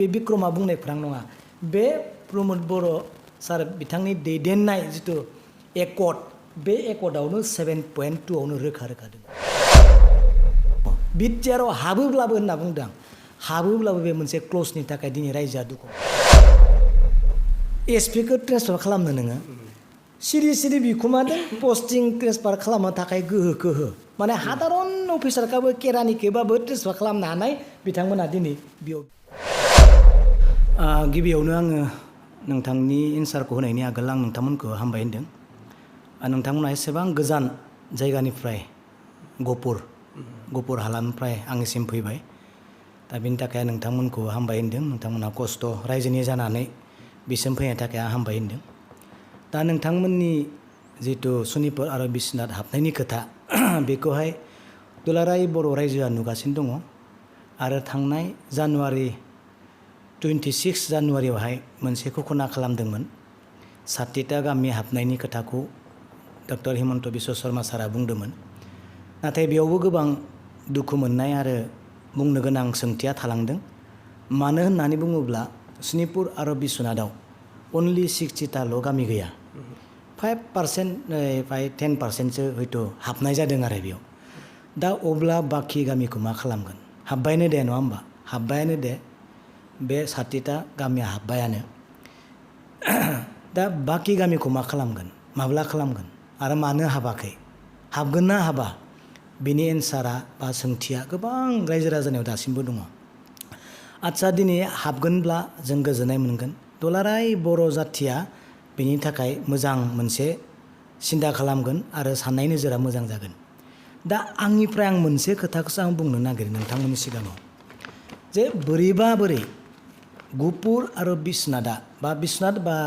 बे बिक्रमा बुंनाय खुरां नङा। बे प्रमद बर' सार बिथांनि दैदेननाय जिथु एकर्ड, बे एकर्डआवनो 7.2 आवनो रोखा रोखा दङ। बिटिआरआव हाबोब्लाबो होनना बुंदों आं, हाबोब्लाबो बे मोनसे क्लजनि थाखाय दिनै रायजोआ दुखु। एसपिखौ ट्रेन्सफार खालामनो नोङो सिरि सिरि बिखुमादों पस्टिं ट्रेन्सफार खालामनो थाखाय गोहोखो हो। माने हादारन अफिसारखाबो केरानिखौबाबो ट्रेन्सफार खालामनो हानाय बिथांमोना दिनै बेयाव। गिबियावनो आङो नोंथांनि एन्सारखौ होनायनि आगोल आं नोंथांमोनखौ हामबाय होनदों। नोंथांमोना एसेबां गोजान जायगानिफ्राय गहपुर हालामनिफ्राय आंनिसिम फैबाय। दा बेनि थाखाय नोंथांमोनखौ हामबाय होनदों। नोंथांमोनहा खस्थ' रायजोनि जानानै बिसिम फैनायनि थाखाय आं हामबाय होनदों। दा नोंथांमोननि जिथु सनितपुर आरो बिश्वनाथ हाबनायनि खोथा बेखौहाय दुलाराय बर' रायजोआ नुगासिनो दङ। आरो थांनाय जानुवारि 26 जानुवारियावहाय मोनसे घोषणा खालामदोंमोन। 60टा गामि हाबनायनि खोथाखौ डक्टर हिमन्त बिश्व शर्मा सारा बुंदोंमोन। नाथाय बेयावबो गोबां दुखु मोननाय आरो बुंनो गोनां सोंथिया थालांदों। मानो होननानै बुङोब्ला सनितपुर आरो बिश्वनाथाव अनलि 60टाल' गामि गैया। 5% 10%सो हयथ' हाबनाय जादों आरो बेयाव। दा अब्ला बाखि गामिखौ मा खालामगोन? हाबबायानो दे नङा होमबा? हाबबायानो दे। बे 60टा गामिया हाबबायानो। दा बाखि गामिखौ मा खालामगोन? माब्ला खालामगोन? आरो मानो हाबाखै? हाबगोन ना हाबा? बिनि एन्सारा बा सोंथिया गोबां रायजो राजानियाव दासिमबो दङ। आदसा दिनै हाबगोनब्ला जों गोजोननाय मोनगोन। दुलाराय बर' जाथिया बेनि थाखाय मोजां मोनसे सिन्था खालामगोन आरो साननाय नोजोरा मोजां जागोन। दा आंनिफ्राय आं मोनसे खोथाखौसो आं बुंनो नागिरो नोंथांमोननि सिगाङाव, जे बोरैबा बोरै गहपुर आरो बिश्वनाथ बा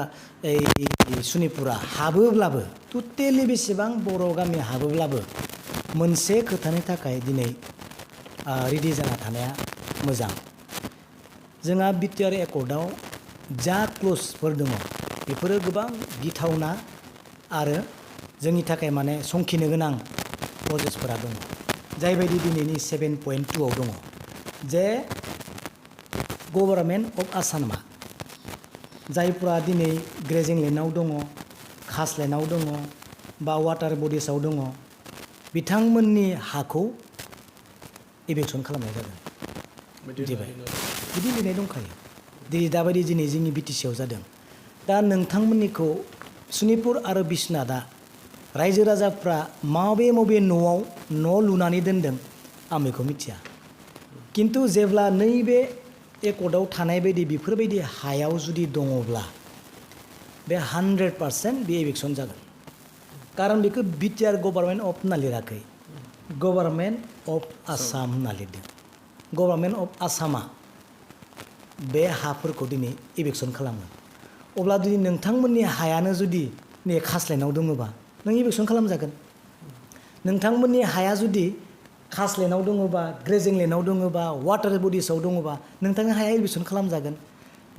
सनितपुरा हाबोब्लाबो टटेलि बेसेबां बर' गामि हाबोब्लाबो मोनसे खोथानि थाखाय दिनै रेडि जाना थानाया मोजां। जोंहा बिटिआर एकर्डआव जा क्लजफोर दङ बेफोरो गोबां गिथावना आरो जोंनि थाखाय माने संखिनो गोनां क्लजेसफोरा दङ। जायबायदि दिनैनि 7.2 आव दङ जे गभर्नमेन्ट अफ आसामा जायफोरा दिनै ग्रेजिं लेन्डआव दङ, खास लेन्डआव दङ बा वाटार बडिसाव दङ, बिथांमोननि हाखौ इभेकसन खालामनाय जादों। बिदि लिरनाय दंखायो। दाबायदि दिनै जोंनि बिटिसिआव जादों। दा नोंथांमोननिखौ सनितपुर आरो बिश्वनाथआ रायजो राजाफ्रा माबे न'आव न' लुनानै दोनदों आं बेखौ मिथिया। खिन्थु जेब्ला नैबे एकर्डआव थानाय बायदि बेफोरबायदि हायाव जुदि दङब्ला बे 100% बे इभेकसन जागोन। कारन बेखौ बिटिआर गभर्नमेन्ट अफ होनना लिराखै, गभर्नमेन्ट अफ आसाम होनना लिरदों। गभर्नमेन्ट अफ आसामा बे हाफोरखौ दिनै इभेकसन खालामो। अब्ला जुदि नोंथांमोननि हायानो जुदि नै खासलेन्डआव दङबा नों इभेकसन खालामजागोन। नोंथांमोननि हाया जुदि खासलेन्डआव दङबा, ग्रेजिं लेन्डआव दङबा, वाटार बडिसाव दङबा नोंथांनि हाया इभेकसन खालामजागोन।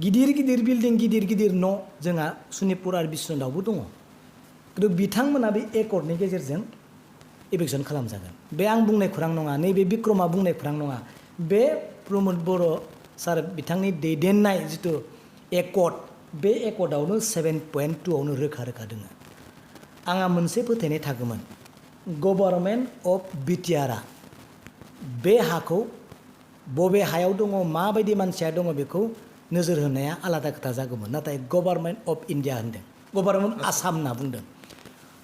गिदिर गिदिर बिल्डिं, गिदिर गिदिर न' जोंहा सनितपुर आरो बिश्वनाथावबो दङ। खिन्थु बिथांमोना बे एकर्डनि गेजेरजों इभेकसन खालामजागोन। बे आं बुंनाय खुरां नङा, नैबे बिक्रमा बुंनाय खुरां नङा। बे प्रमद बर' सार बिथांनि दैदेननाय जिथु एकर्ड, बे एकर्डआवनो 7.2 आवनो रोखा रोखा दङ। आंहा मोनसे फोथायनाय थागौमोन, गभर्नमेन्ट अफ बिटिआरआ बे हाखौ बबे हायाव दङ, माबायदि मानसिया दङ बेखौ नोजोर होनाया आलादा खोथा जागौमोन। नाथाय गभर्नमेन्ट अफ इन्डिया होनदों, गभर्नमेन्ट आसाम होनना बुंदों।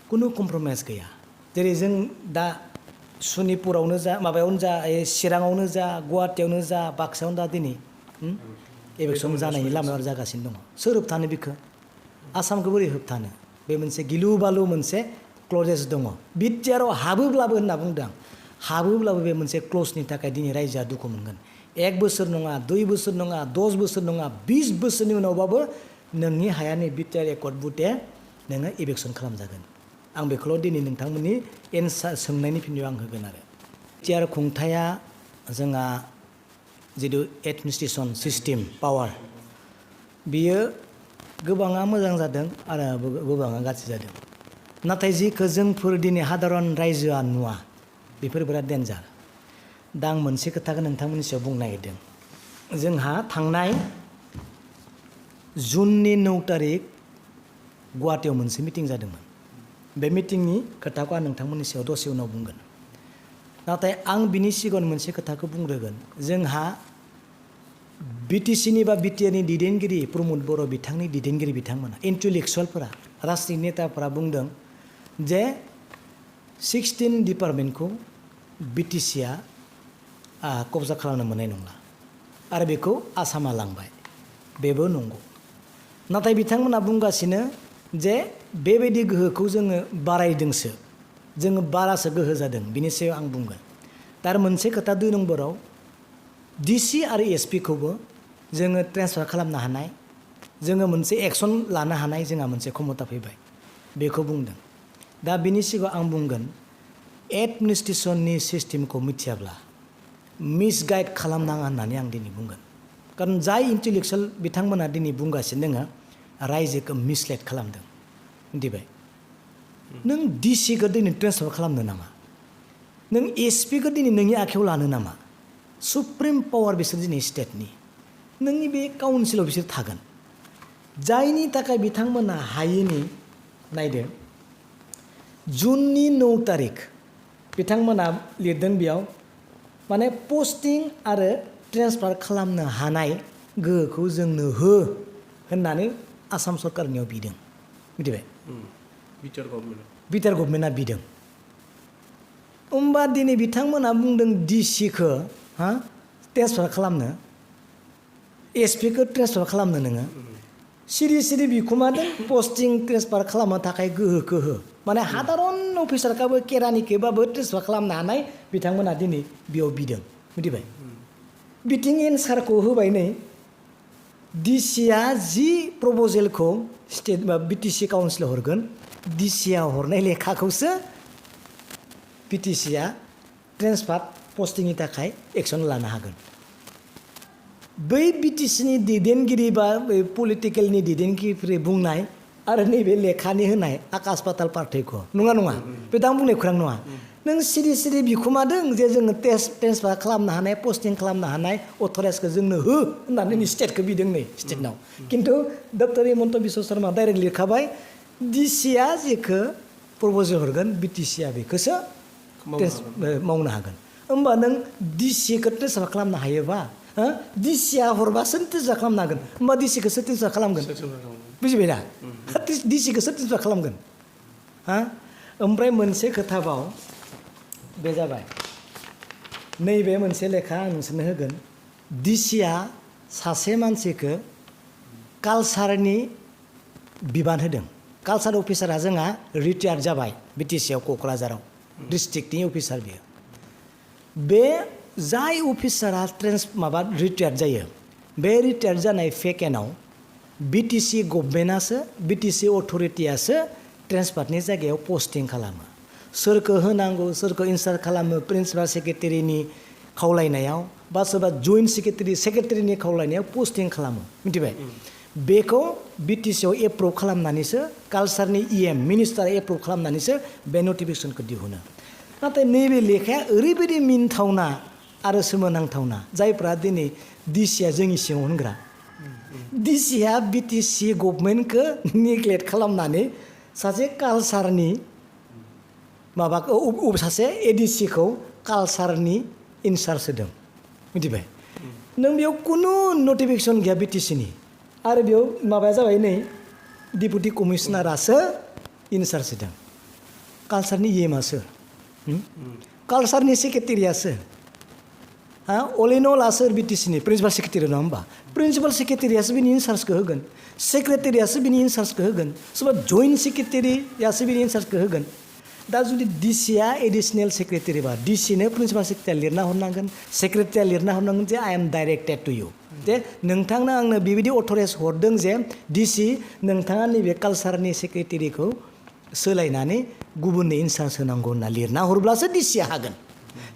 खुनु कमप्रमाइस गैया। जेरै जों दा सनितपुरावनो जा, माबायावनो जा, चिराङावनो जा, गुवाहाटियावनो जा, बाक्सायावनो दा दिनै इभेकसन जानायनि लामायाव जागासिनो दङ। सोर होबथानो बेखौ? आसामखौ बोरै होबथानो? बे मोनसे गिलु बालु मोनसे क्लजेस दङ। बिटिआरआव हाबोब्लाबो होनना बुंदों आं, हाबोब्लाबो बे मोनसे क्लजनि थाखाय दिनै रायजोआ दुखु मोनगोन। 1 बोसोर नङा, 2 बोसोर नङा, 10 बोसोर नङा, 20 बोसोरनि उनावबाबो नोंनि हाया नै बिटिआर एकर्ड बुथे नोङो इभेकसन खालामजागोन। आं बेखौल' दिनै नोंथांमोननि एन्सार सोंनायनि फिननायाव आं होगोन आरो। बिटिआर खुंथाया जोंहा जिथु एडमिनिस्ट्रेसन सिस्टेम पावार, बियो गोबाङा मोजां जादों आरो गोबाङा गाज्रि जादों। नाथाय जिखौ जोंफोर दिनै हादारन रायजोआ नुवा बेफोर बिराद डेन्जार। दा आं मोनसे खोथाखौ नोंथांमोननि सायाव बुंनो नागिरदों। जोंहा थांनाय जुननि 9 तारिख गुवाहाटीयाव मोनसे मिटिं जादोंमोन। बे मिटिंनि खोथाखौ आं नोंथांमोननि सायाव दसे उनाव बुंगोन। नाथाय आं बिनि सिगाङाव मोनसे खोथाखौ बुंग्रोगोन। जोंहा बिटिसिनि बा बिटिआरनि दैदेनगिरि प्रमद बर' बिथांनि दैदेनगिरि बिथांमोना इन्टेलेक्सुवेलफोरा राजनिक नेताफोरा बुंदों जे 16 डिपार्टमेन्टखौ बिटिसिआ कब्जा खालामनो मोननाय नंला आरो बेखौ आसामा लांबाय। बेबो नंगौ। नाथाय बिथांमोना बुंगासिनो जे बेबायदि गोहोखौ जोङो बारायदोंसो, जोङो बारासो गोहो जादों। बिनि सायाव आं बुंगोन। दा मोनसे खोथा 2 नम्बराव डिसि आरो एसपिखौबो जोङो ट्रेन्सफार खालामनो हानाय, जोङो मोनसे एक्सन लानो हानाय जोंहा मोनसे क्षमता फैबाय, बेखौ बुंदों। दा बिनि सिगाङाव आं बुंगोन एडमिनिस्ट्रेसननि सिस्टेमखौ मिथियाब्ला मिसगाइड खालामनाङा होननानै आं दिनै बुंगोन। खारन जाय इन्टेलेक्सुवेल बिथांमोना दिनै बुंगासिनो दोङो रायजोखौ मिसलेड खालामदों। मिथिबाय? नों डिसिखौ दिनै ट्रेन्सफार खालामनो नामा? नों एसपिखौ दिनै नोंनि आखायाव लानो नामा? सुप्रिम पावार बिसोर दिनै स्टेटनि। नोंनि बे काउन्सिलाव बिसोर थागोन। जायनि थाखाय बिथांमोना हायैनि नायदो जुननि 9 तारिख बिथांमोना लिरदों बेयाव माने पस्टिं आरो ट्रेन्सफार खालामनो हानाय गोहोखौ जोंनो हो होननानै आसाम सरकारनियाव बिदों। मिथिबाय? बिटिआर गभर्नमेन्टआ बिदों। होमबा दिनै बिथांमोना बुंदों डिसिखौ ट्रेन्सफार खालामनो, एसपिखौ ट्रेन्सफार खालामनो नोङो सिरि बिखुमादों पस्टिं ट्रेन्सफार खालामनो थाखाय गोहोखौ हो। माने साधारन अफिसारखौबो केरानिखौबाबो ट्रेन्सफार खालामनो हानाय बिथांमोना दिनै बेयाव बिदों। मिथिबाय? बिथिं एन्सारखौ होबाय नै डिसिआ जि प्रपजेलखौ स्टेट बा बिटिसि काउन्सिलाव हरगोन, डिसिआ हरनाय लेखाखौसो बिटिसिआ ट्रेन्सफार पस्टिंनि थाखाय एक्सन लानो हागोन। बै बिटिसिनि दैदेनगिरि बा पलिटिकेलनि दैदेनगिरिफोर बुंनाय आरो नैबे लेखानि होनाय आकाश पाताल पार्थक्य नङा नङा। बे दा आं बुंनाय खौरां नङा। नों सिरि बिखुमादों जे जोङो ट्रेन्सफार खालामनो हानाय, पस्टिं खालामनो हानाय अथराइजखौ जोंनो हो होननानै स्टेटखौ बिदों नै स्टेटनाव। खिन्थु डक्टर हिमन्त बिश्व शर्मा डाइरेक्ट लिरखाबाय डिसिआ जेखौ प्रपजेल हरगोन बिटिसिआ बेखौसो मावनो हागोन। होमबा नों डिसिखौ ट्रेन्सफार खालामनो हायोबा डिसिआ हरबासो ट्रेन्सफार खालामनो हागोन। होमबा डिसिखौसो ट्रेन्सफार खालामगोन। बुजिबाय दा? डिसिखौसो ट्रेन्सफार खालामगोन। ओमफ्राय मोनसे खोथाबाव बे जाबाय नैबे मोनसे लेखा आं नोंसोरनो होगोन। डिसिआ सासे मानसिखौ कालसारनि बिबान होदों। कालसार अफिसारा जोंहा रिटायार्ड जाबाय बिटिसिआव क'क्राझाराव डिस्ट्रिक्टनि अफिसार बियो। बे जाय अफिसारा रिटायार्ड जायो बे रिटायार्ड जानाय भेकेन्टआव बिटिसि गभर्नमेन्टआसो बिटिसि अथ'रिटियासो ट्रेन्सफारनि जायगायाव पस्टिं खालामो। सोरखौ होनांगौ सोरखौ इनचार्ज खालामो प्रिन्सिपाल सेक्रेटारिनि खावलायनायाव बा सोरबा जइन्ट सेक्रेटारिनि खावलायनायाव पस्टिं खालामो। मिथिबाय? बेखौ बिटिसिआव एप्रुभ खालामनानैसो कालसारनि मिनिस्टारा एप्रुभ खालामनानैसो बे नटिफिकेसनखौ दिहुनो। नाथाय नैबे लेखाया ओरैबायदि मिनिथावना आरो सोमोनांथावना जायफ्रा दिनै डिसिआ जोंनि सिङाव होनग्रा। डिसिआ बिटिसि गभर्नमेन्टखौ नेग्लेक्ट खालामनानै सासे कालसारनि सासे एडिसिखौ कालसारनि इनचार्ज होदों। मिथिबाय? नों बेयाव खुनु नटिफिकेसन गैया बिटिसिनि आरो बेयाव माबाया जाबाय नै डिपुटि कमिसनारासो इनचार्ज होदों। कालसारनि इएमआ सोर? कालसारनि सेक्रेटारिया सोर? अल इन अल सोर बिटिसिनि प्रिन्सिपाल सेक्रेटारि नङा होमबा? प्रिन्सिपाल सेक्रेटारियासो बिनि इनचार्जखौ होगोन, सेक्रेटारियासो बिनि इनचार्जखौ होगोन, सोरबा जइन्ट सेक्रेटारियासो बिनि इनचार्जखौ होगोन। दा जुदि डिसिआ एडिसनेल सेक्रेटारिबा डिसिनो प्रिन्सिपाल सेक्रेटारिया लिरना हरनांगोन, सेक्रेटारिया लिरना हरनांगोन जे आइ एम डाइरेक्टेड टु इउ जे नोंथांनो आंनो बेबायदि अथराइज हरदों जे डिसि नोंथाङा नैबे कालसारनि सेक्रेटारिखौ सोलायनानै गुबुननो इनचार्ज होनांगौ होनना लिरना हरब्लासो डिसिआ हागोन।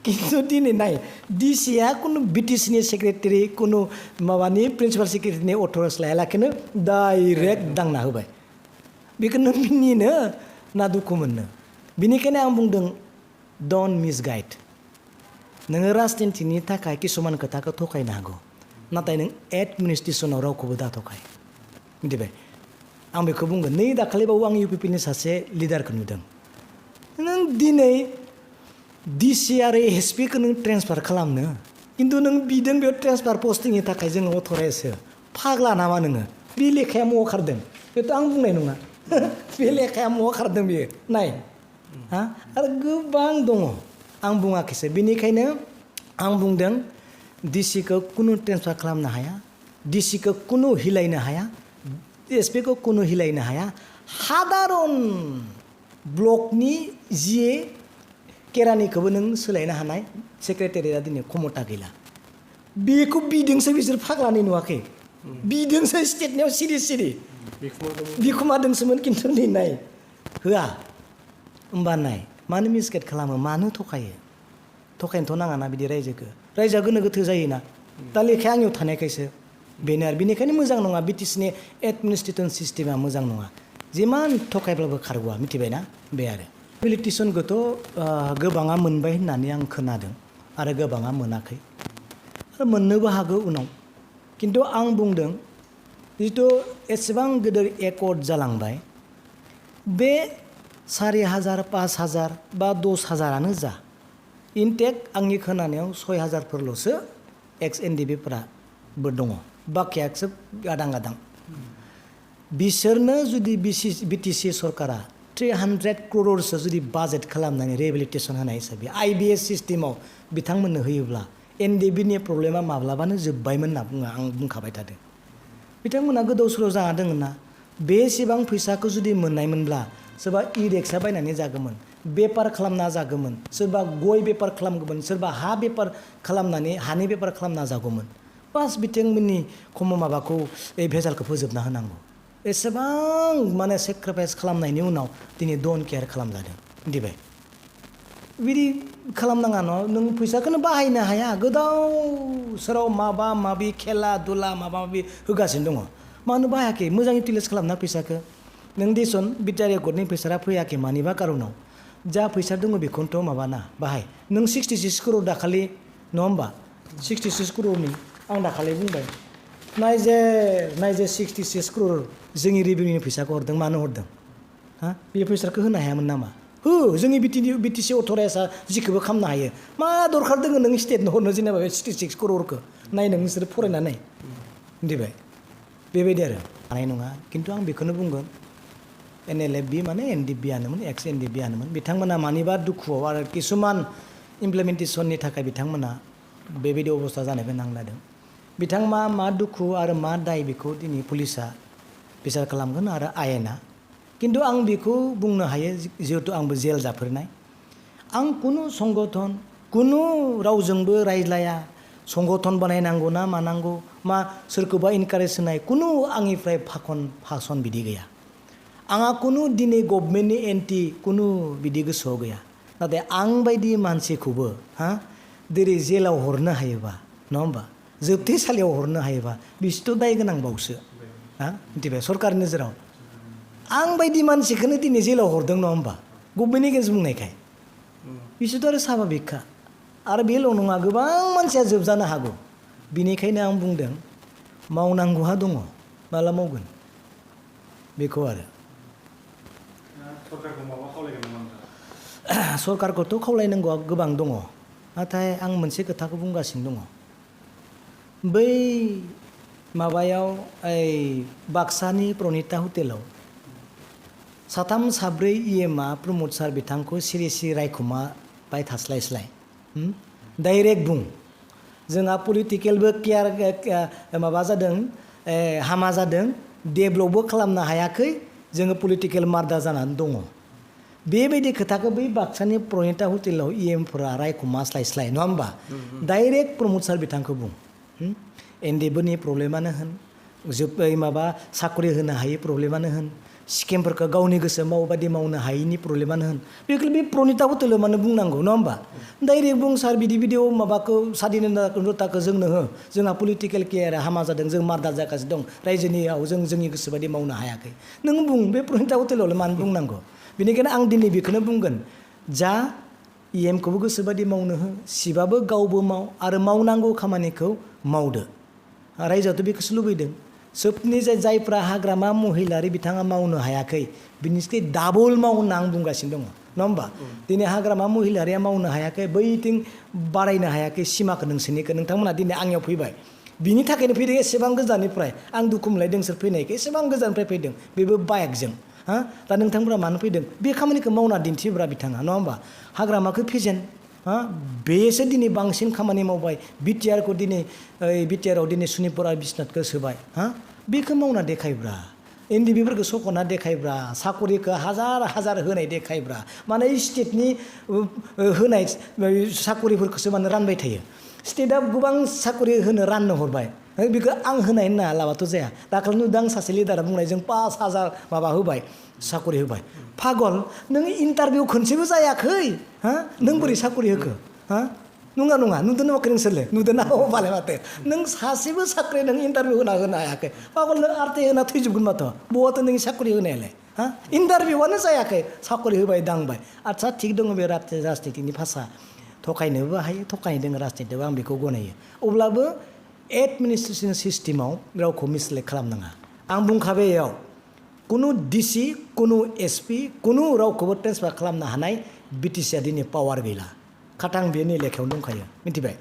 खिन्थु दिनै नाय डिसिआ खुनु बिटिसिनि सेक्रेटारि खुनु माबानि प्रिन्सिपाल सेक्रेटारिनि अथराइज लायालाखिनो डाइरेक्ट दांना होबाय। बेखौ नों मिनिनो ना दुखु मोननो? बेनिखायनो आं बुंदों डन्ट मिसगाइड। नोङो राजनितिनि थाखाय किसुमान खोथाखौ थगायनो हागौ, नाथाय नों एडमिनिस्ट्रेसनाव रावखौबो दाथखाय। मिथिबाय आं बेखौ बुंगोन नै दाखालिबावो आं UPP नि सासे लिडारखौ नुदों नों दिनै DC आरो SP खौ नों ट्रेन्सफार खालामनो खिन्थु नों बिदों बेयाव ट्रेन्सफार पस्टिंनि थाखाय जोङो अथराइजसो फाग्ला नामा नोङो बे लेखाया महा खारदों बेथ' आं बुंनाय नङा बे लेखाया महा खारदों बेयो नाय हा आरो गोबां दङ आं बुङाखैसो बेनिखायनो आं बुंदों DC खौ कुनु ट्रेन्सफार खालामनो हाया DC खौ कुनु हिलायनो हाया SP खौ कुनु हिलायनो हाया साधारन ब्लकनि जिए केरानिखौबो नों सोलायनो हानाय सेक्रेटारिया दिनै क्षमता गैला बेखौ बिदोंसो बिसोर फाग्लानि नुवाखै बिदोंसो स्टेटनियाव सिरि सिरि बिखुमादोंसोमोन खिन्थु नै नाय होआ होमबा नाय मानो मिसगाइड खालामो मानो थखायनोथ' नाङाना बिदि रायजोखौ रायजोआ गोनो गोथो जायोना दा लेखाया आंनियाव थानायखायसो बेनो आरो बेनिखायनो मोजां नङा BTCनि एडमिनिस्ट्रेसन सिस्टेमा मोजां नङा जिमान थखायब्लाबो खारग'आ मिथिबायना बे आरो रिहेबिलिटेसनखौथ' गोबाङा मोनबाय होननानै आं खोनादों आरो गोबाङा मोनाखै आरो मोननोबो हागौ उनाव खिन्थु आं बुंदों जिथु एसेबां गिदिर एकर्ड जालांबाय बे 4,000 5,000 बा 10,000 जा इनटेक आंनि खोनानायाव 6,000फोरल'सो एक्स NDBफोराबो दङ बाखिया सोब गादां गादां बिसोरनो जुदि BTC सरकारा 300 croresसो जुदि बाजेट खालामनानै रिहेबिलिटेसन होनाय हिसाबै IBS सिस्टेमाव बिथांमोननो होयोब्ला NDBनि प्रब्लेमा माब्लाबानो जोब्बायमोन होनना बुङो आं बुंखाबाय थादों बिथांमोना गोदाव सोराव जाना दङना बेसेबां फैसाखौ जुदि मोननायमोनब्ला सोरबा रिक्सा बायनानै जागौमोन बेपार खालामना जागौमोन सोरबा गय बेपार खालामगौमोन सोरबा हा बेपार खालामनानै हानि बेपार खालामना जागौमोन बास बिथांमोननि माबाखौ भेजालखौ फोजोबना होनांगौ एसेबां माने सेक्रिफाइस खालामनायनि उनाव दिनै डन केयार खालामजादों मिथिबाय बिदि खालामनाङा न' नों फैसाखौनो बाहायनो हाया गोदाव सोराव माबा माबि खेला दुला माबा माबि होगासिनो दङ मानो बाहायाखै मोजां इउटिलाइज खालामना फैसाखौ नों देसन बिटिआर एकर्डनि फैसाया फैयाखै मानिबा कारनाव जा फैसा दङ बेखौनोथ' माबाना बाहाय नों 66 crore दाखालि नङा होमबा 66 croreni आं दाखालि बुंबाय नायजे 66 crore जोंनि रेभिनिउनि फैसाखौ हरदों मानो हरदों हा बे फैसाखौ होनो हायामोन नामा हो जोंनि BTC अथराइजआ जिखौबो खालामनो हायो मा दरखार दङ नों स्टेटनो हरनो जेनेबा 66 crorखौ नाय नोंसोर फरायनानै मिथिबाय बेबायदि आरो हानाय नङा खिन्थु आं बेखौनो बुंगोन NLFB माने NDBआनोमोन एक्स NDBआनोमोन बिथांमोना मानिबा दुखुआव आरो किसुमान इमप्लिमेन्टेसननि थाखाय बिथांमोना बेबायदि अबस्था जानोबो नांलायदों बिथांमोना मा दुखु आरो मा दाय बेखौ दिनै पुलिसा बिसार खालामगोन आरो आयेना खिन्थु आं बेखौ बुंनो हायो जिहेतु आंबो जेल जाफेरनाय आं कुनु संगठन कुनु रावजोंबो रायज्लाया संगठन बानायनांगौ ना मानांगौ मा सोरखौबा इनकारेज होनाय कुनु आंनिफ्राय फासन बिदि गैया आंहा कुनु दिनै गभर्नमेन्टनि एन्टि कुनु बिदि गोसोआव गैया नाथाय आं बायदि मानसिखौबो हा दिनै जेलाव हरनो हायोबा नङा होमबा जोबथेसालियाव हरनो हायोबा बिसोरथ' दाय गोनां बावसो हा मिथिबाय सरकारनि नोजोराव आं बायदि मानसिखौनो दिनै जेलाव हरदों नङा होमबा गभर्नमेन्टनि गेजेरजों बुंनायखाय बिसोरथ' आरो साभाबिकखा आरो बेल' नङा गोबां मानसिया जोबजानो हागौ बिनिखायनो आं बुंदों मावनांगौहा दङ माला मावगोन बेखौ आरो सरकारखौ माबा खावलायगोन नामा नोंथाङा सरकारखौथ' खावलायनांगौआ गोबां दङ नाथाय आं मोनसे खोथाखौ बुंगासिनो दङ बै माबायाव बाक्सानि प्रनिता हटेलाव साथाम साब्रै EMआ प्रमद सार बिथांखौ सिरि सिरि रायखुमाबाय थास्लायस्लाय डाइरेक्ट बुं जोंहा पलिटिकेलबो केयार माबा जादों हामा जादों डेभेलपबो खालामनो हायाखै जोङो पलिटिकेल मार्डार जानानै दङ बेबायदि खोथाखौ बै बाक्सानि प्रनिता हटेलाव EMफोरा रायखुमास्लायस्लाय नङा होमबा डाइरेक्ट प्रमद सार बिथांखौ बुं NDBनि प्रब्लेमानो होन माबा साखरि होनो हायै प्रब्लेमानो होन स्किमफोरखौ गावनि गोसो मावबादि मावनो हायैनि प्रब्लेमानो होन बेखौ बे प्रनिता हटेलाव मानो बुंनांगौ नङा होमबा डाइरेक्ट बुं सार बिदि बिदियाव माबाखौ स्वाधीनताखौ जोंनो हो जोंहा पलिटिकेल केयारा हामा जादों जों मार्डार जागासिनो दं रायजोनियाव जों जोंनि गोसोबादि मावनो हायाखै नों बुं बे प्रनिता हटेलावलाय मानो बुंनांगौ बेनिखायनो आं दिनै बेखौनो बुंगोन जा EMखौबो गोसोबादि मावनो हो सिबाबो गावबो माव आरो मावनांगौ खामानिखौ मावदो रायजोआथ' बेखौसो लुबैदों सोबनि जायफ्रा हाग्रामा महिलारि बिथाङा मावनो हायाखै बिनिस्राय डाबल माव होनना आं बुंगासिनो दङ नङा होमबा दिनै हाग्रामा महिलारिया मावनो हायाखै बैथिं बारायनो हायाखै सिमाखौ नोंसोरनिखौ नोंथांमोना दिनै आंनियाव फैबाय बिनि थाखायनो फैदों एसेबां गोजाननिफ्राय आं दुखु मोनलायदों सोर फैनायखौ एसेबां गोजाननिफ्राय फैदों बेबो बाइकजों हा दा नोंथांमोना मानो फैदों बे खामानिखौ मावना दिन्थिब्रा बिथाङा नङा होमबा हाग्रामाखौ फेजेन हा बेसो दिनै बांसिन खामानि मावबाय बिटिआरखौ दिनै बिटिआरआव दिनै सुनिपुर आरो बिश्वनाथखौ सोबाय हा बेखौ मावना देखायब्रा एनडिबिफोरखौ सख'ना देखायब्रा साकरिखौ हाजार हाजार होनाय देखायब्रा माने स्टेटनि होनाय साकरिफोरखौसो माने रानबाय थायो स्टेटआ गोबां साकरि होनो राननो हरबाय बेखौ आं होनाय होनना लाबाथ' जाया दाखालि नुदों आं सासे लिडारा बुंनायजों 5,000 माबा होबाय साकरि होबाय पागल नों इन्टारभिउ खनसेबो जायाखै हा नों बोरै साकरि होखो हा नङा नङा नुदों नामाखै नोंसोरलाय नुदों ना बालाय माथो नों सासेबो साख्रि नों इन्टारभिउ होनो हायाखै पागल नों आरटे होना थैजोबगोन माथो बहाथो नों साख्रि होनायालाय हा इन्टारभिउआनो जायाखै साकरि होबाय दांबाय आदसा थिग दङ बे राजनितिनि भाषा थगायनोबो हायो थगायनो दङ राजनितिआव आं बेखौ गनायो अब्लाबो एडमिनिस्ट्रेसन सिस्टेमाव रावखौ मिसलेक्ट खालामनाङा आं बुंखाबाय बेयाव कुनु डिसि कुनु एसपि कुनु रावखौबो ट्रेन्सफार खालामनो हानाय बिटिसिआ दिनै पावार गैला खाथां बेनि लेखायावनो दंखायो मिथिबाय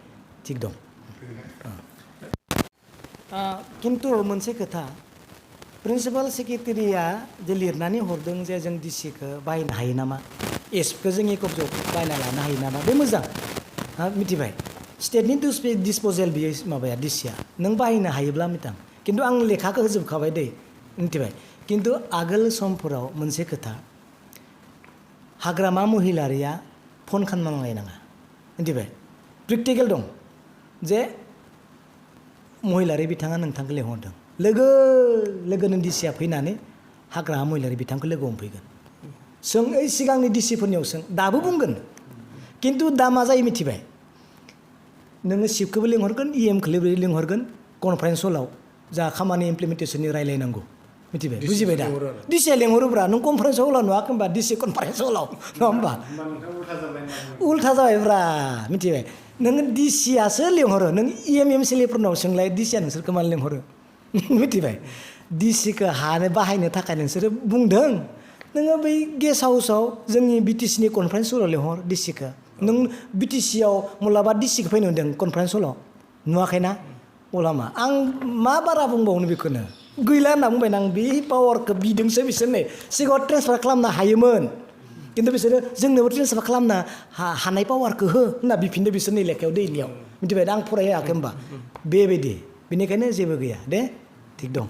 थिग दं खिन्थु मोनसे खोथा प्रिन्सिपाल सेक्रेटारिया जे लिरनानै हरदों जे जों डिसिखौ बाहायनो हायो नामा एसपिखौ जोंनि कब्जायाव बायना लानो हायो नामा बे मोजां मिथिबाय स्टेटनि डिसप'जेल बियो माबाया डिसिया नों बाहायनो हायोब्ला मोजां खिन्थु आं लेखाखौ होजोबखाबाय दै मिथिबाय खिन्थु आगोल समफोराव मोनसे खोथा हाग्रामा महिलारिया फन खालामनांलायनाङा मिथिबाय प्रेक्टिकेल दं जे महिलारि बिथाङा नोंथांखौ लेंहरदों लोगो नों डिसिया फैनानै हाग्रामा महिलारि बिथांखौ लोगो हमफैगोन सों ओइ सिगांनि डिसिफोरनियाव सों दाबो बुंगोन खिन्थु दा मा जायो मिथिबाय नोङो सिफखौबो लिंहरगोन इएमखौबो लिंहरगोन कनफारेन्स हलाव जा खामानि इमप्लिमेन्टेसननि रायलायनांगौ मिथिबाय बुजिबाय दा डिसिया लेंहरोब्रा नों कनफारेन्स हलाव नुवाखै होनबा डिसि कनफारेन्स हलाव नङा होमबा उल्था जाबायब्रा मिथिबाय नोङो डिसियासो लिंहरो नों एमसिएलएफोरनाव सोंलाय डिसिया नोंसोरखौ मानो लिंहरो मिथिबाय डिसिखौ बाहायनो थाखाय नोंसोरो बुंदों नोङो बै गेस्ट हाउसाव जोंनि बिटिसिनि कनफारेन्स हलाव लिंहर डिसिखौ नों बिटिसियाव माब्लाबा डिसिखौ फैनो होदों कनफारेन्स हलाव नुवाखैना अलामा आं मा बारा बुंबावनो बेखौनो गैला होनना बुंबाय आं बे पावारखौ बिदोंसो बिसोरनो सिगाङाव ट्रेन्सफार खालामनो हायोमोन खिन्थु बिसोरो जोंनोबो ट्रेन्सफार खालामनो हानाय पावारखौ हो होनना बिफिनदो बिसोरनि लेखायाव दैलियाव मिथिबाय आं फरायाखै होनबा बेबायदि बेनिखायनो जेबो गैया दे थिग दं